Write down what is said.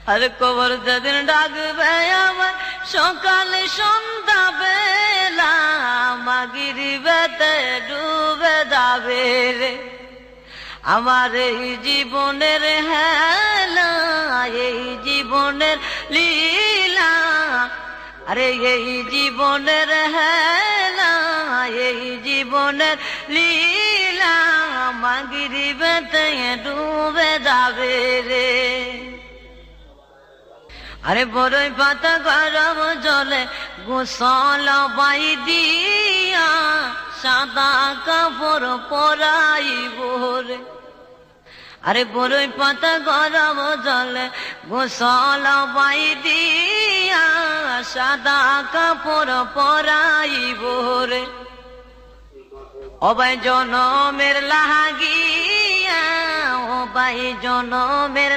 আর কবর যেদিন ডাকবে আমার সকালে সন্ধ্যা বেলা মাগরিবেতে ডুবে যাবে রে আমার এই জীবনের হেলা এই জীবনের লীলা আরে এই জীবনের হেলা এই জীবনের লীলা মাগরিবেতে ডুবে যাবে রে আরে বড়ই পাতা গরম জলে গোসল বাই দিয়া সাদা কাপড় পরাইব রে আরে বড়ই পাতা গরম জলে গোসল বাই দিয়া সাদা কাপড় পরাইব রে অবাই জনমের লাগিয়া অবাই জনমের